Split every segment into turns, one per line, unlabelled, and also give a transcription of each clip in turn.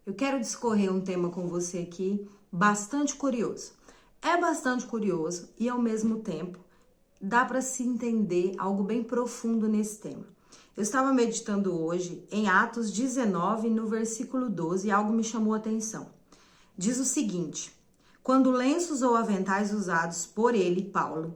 Eu quero discorrer um tema com você aqui bastante curioso. É bastante curioso e ao mesmo tempo dá para se entender algo bem profundo nesse tema. Eu estava meditando hoje em Atos 19, no versículo 12, e algo me chamou a atenção. Diz o seguinte: quando lenços ou aventais usados por ele, Paulo,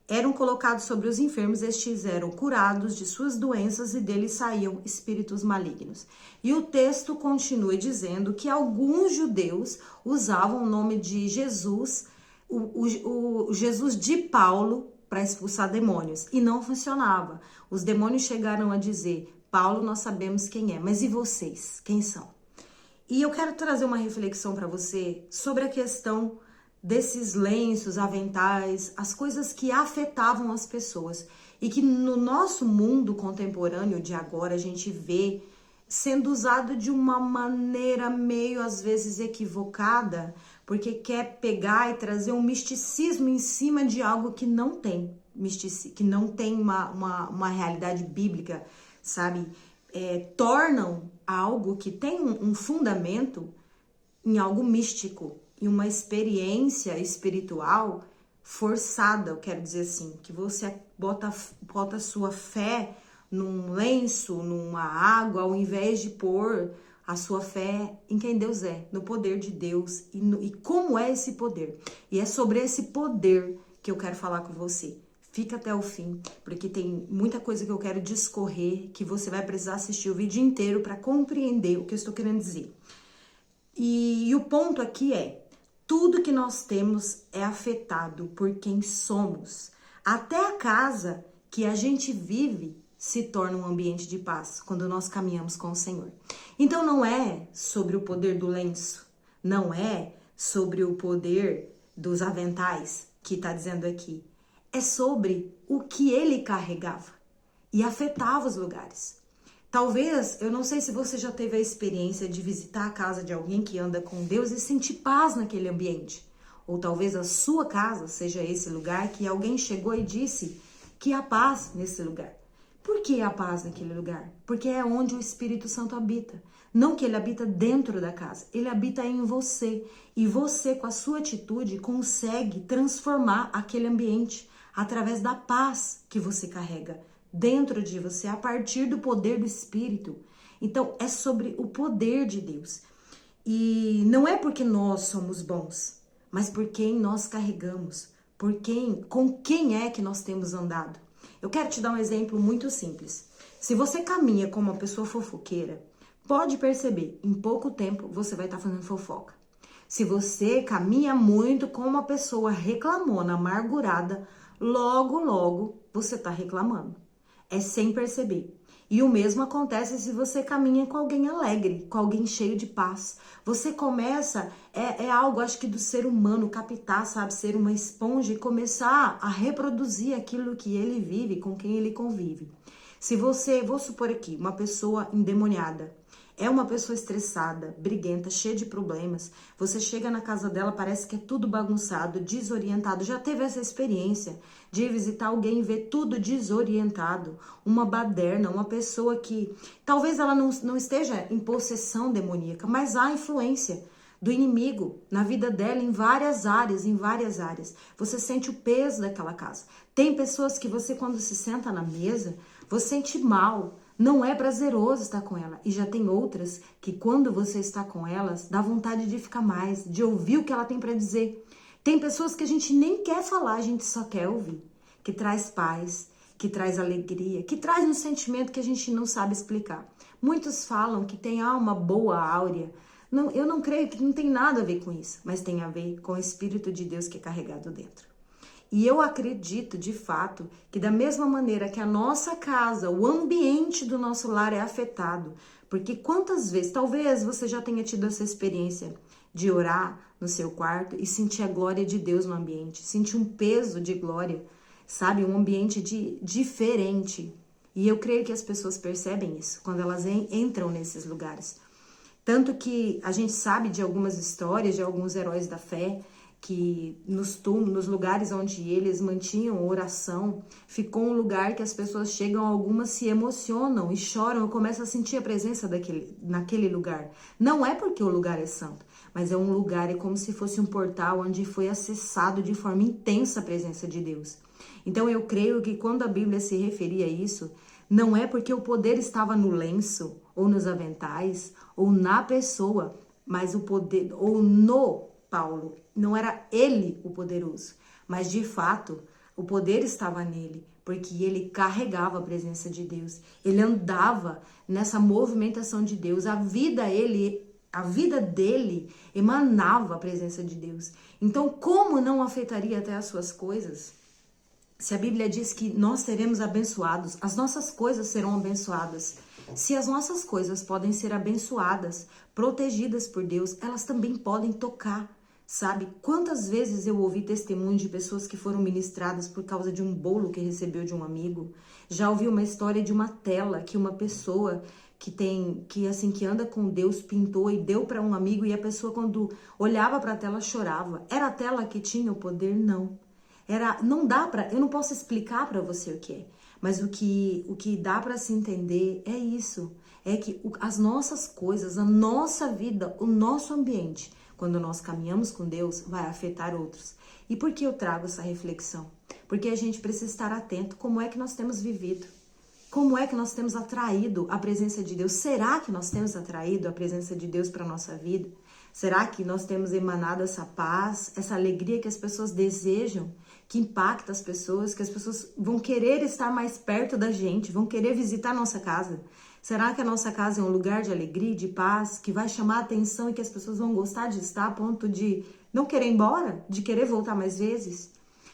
eram colocados sobre os enfermos, estes eram curados de suas doenças e deles saíam espíritos malignos. E o texto continua dizendo que alguns judeus usavam o nome de Jesus, o Jesus de Paulo, para expulsar demônios. E não funcionava. Os demônios chegaram a dizer: Paulo, nós sabemos quem é, mas e vocês? Quem são? E eu quero trazer uma reflexão para você sobre a questão desses lenços, aventais, as coisas que afetavam as pessoas e que no nosso mundo contemporâneo de agora a gente vê sendo usado de uma maneira meio às vezes equivocada, porque quer pegar e trazer um misticismo em cima de algo que não tem, que não tem uma realidade bíblica, sabe? Tornam algo que tem um fundamento em algo místico, em uma experiência espiritual forçada, eu quero dizer assim, que você bota sua fé num lenço, numa água, ao invés de pôr a sua fé em quem Deus é, no poder de Deus e como é esse poder. E é sobre esse poder que eu quero falar com você. Fica até o fim, porque tem muita coisa que eu quero discorrer, que você vai precisar assistir o vídeo inteiro para compreender o que eu estou querendo dizer. E o ponto aqui é: tudo que nós temos é afetado por quem somos. Até a casa que a gente vive se torna um ambiente de paz quando nós caminhamos com o Senhor. Então não é sobre o poder do lenço, não é sobre o poder dos aventais que está dizendo aqui. É sobre o que ele carregava e afetava os lugares. Talvez, eu não sei se você já teve a experiência de visitar a casa de alguém que anda com Deus e sentir paz naquele ambiente. Ou talvez a sua casa seja esse lugar que alguém chegou e disse que há paz nesse lugar. Por que há paz naquele lugar? Porque é onde o Espírito Santo habita. Não que ele habita dentro da casa, ele habita em você. E você, com a sua atitude, consegue transformar aquele ambiente através da paz que você carrega dentro de você, a partir do poder do Espírito. Então, é sobre o poder de Deus. E não é porque nós somos bons, mas por quem nós carregamos, com quem é que nós temos andado. Eu quero te dar um exemplo muito simples. Se você caminha como uma pessoa fofoqueira, pode perceber, em pouco tempo você vai estar fazendo fofoca. Se você caminha muito como uma pessoa reclamona, amargurada, logo você está reclamando. É sem perceber. E o mesmo acontece se você caminha com alguém alegre, com alguém cheio de paz. Você começa, é algo, acho que do ser humano, captar, sabe? Ser uma esponja e começar a reproduzir aquilo que ele vive, com quem ele convive. Se você, vou supor aqui, uma pessoa endemoniada, é uma pessoa estressada, briguenta, cheia de problemas, você chega na casa dela, parece que é tudo bagunçado, desorientado. Já teve essa experiência de visitar alguém e ver tudo desorientado? Uma baderna, uma pessoa que talvez ela não esteja em possessão demoníaca, mas há influência do inimigo na vida dela em várias áreas. Você sente o peso daquela casa. Tem pessoas que você, quando se senta na mesa, você sente mal. Não é prazeroso estar com ela. E já tem outras que quando você está com elas, dá vontade de ficar mais, de ouvir o que ela tem para dizer. Tem pessoas que a gente nem quer falar, a gente só quer ouvir. Que traz paz, que traz alegria, que traz um sentimento que a gente não sabe explicar. Muitos falam que tem uma boa áurea. Não, eu não creio que não tem nada a ver com isso, mas tem a ver com o Espírito de Deus que é carregado dentro. E eu acredito, de fato, que da mesma maneira que a nossa casa, o ambiente do nosso lar é afetado, porque quantas vezes, talvez você já tenha tido essa experiência de orar no seu quarto e sentir a glória de Deus no ambiente, sentir um peso de glória, sabe? Um ambiente diferente. E eu creio que as pessoas percebem isso quando elas entram nesses lugares. Tanto que a gente sabe de algumas histórias, de alguns heróis da fé, que nos túmulos, nos lugares onde eles mantinham oração, ficou um lugar que as pessoas chegam, algumas se emocionam e choram, começam a sentir a presença naquele lugar. Não é porque o lugar é santo, mas é um lugar, é como se fosse um portal onde foi acessado de forma intensa a presença de Deus. Então eu creio que quando a Bíblia se referia a isso, não é porque o poder estava no lenço, ou nos aventais, ou na pessoa, mas o poder, ou no Paulo. Não era ele o poderoso, mas de fato o poder estava nele, porque ele carregava a presença de Deus. Ele andava nessa movimentação de Deus. A vida dele emanava a presença de Deus. Então, como não afetaria até as suas coisas? Se a Bíblia diz que nós seremos abençoados, as nossas coisas serão abençoadas. Se as nossas coisas podem ser abençoadas, protegidas por Deus, elas também podem tocar. Sabe, quantas vezes eu ouvi testemunho de pessoas que foram ministradas por causa de um bolo que recebeu de um amigo. Já ouvi uma história de uma tela que uma pessoa que anda com Deus pintou e deu para um amigo, e a pessoa, quando olhava para a tela, chorava. Era a tela que tinha o poder? Não. Eu não posso explicar para você o que é, mas o que dá para se entender é isso, é que as nossas coisas, a nossa vida, o nosso ambiente, quando nós caminhamos com Deus, vai afetar outros. E por que eu trago essa reflexão? Porque a gente precisa estar atento como é que nós temos vivido, como é que nós temos atraído a presença de Deus. Será que nós temos atraído a presença de Deus para a nossa vida? Será que nós temos emanado essa paz, essa alegria que as pessoas desejam, que impacta as pessoas, que as pessoas vão querer estar mais perto da gente, vão querer visitar a nossa casa? Será que a nossa casa é um lugar de alegria, de paz, que vai chamar a atenção e que as pessoas vão gostar de estar a ponto de não querer ir embora, de querer voltar mais vezes?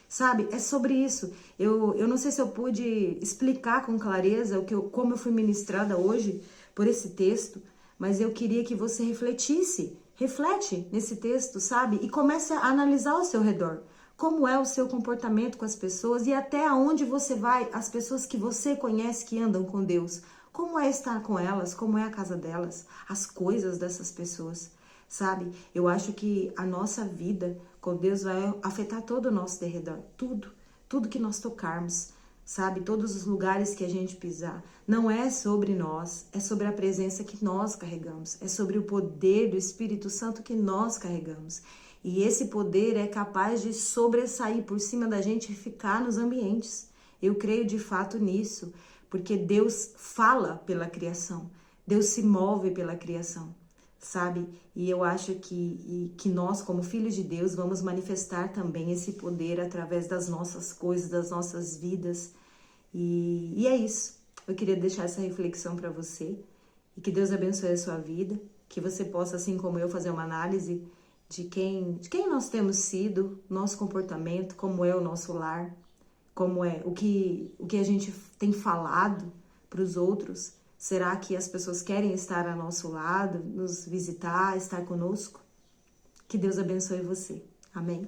Sabe, é sobre isso. Eu não sei se eu pude explicar com clareza como eu fui ministrada hoje por esse texto, mas eu queria que você reflete nesse texto, sabe? E comece a analisar ao seu redor. Como é o seu comportamento com as pessoas e até aonde você vai, as pessoas que você conhece que andam com Deus. Como é estar com elas, como é a casa delas, as coisas dessas pessoas, sabe? Eu acho que a nossa vida com Deus vai afetar todo o nosso derredor, tudo que nós tocarmos, sabe? Todos os lugares que a gente pisar. Não é sobre nós, é sobre a presença que nós carregamos, é sobre o poder do Espírito Santo que nós carregamos. E esse poder é capaz de sobressair por cima da gente e ficar nos ambientes. Eu creio de fato nisso, porque Deus fala pela criação, Deus se move pela criação, sabe? E eu acho que nós, como filhos de Deus, vamos manifestar também esse poder através das nossas coisas, das nossas vidas. E é isso. Eu queria deixar essa reflexão para você e que Deus abençoe a sua vida, que você possa, assim como eu, fazer uma análise de quem nós temos sido, nosso comportamento, como é o nosso lar, como é o que a gente tem falado para os outros. Será que as pessoas querem estar ao nosso lado, nos visitar, estar conosco? Que Deus abençoe você. Amém?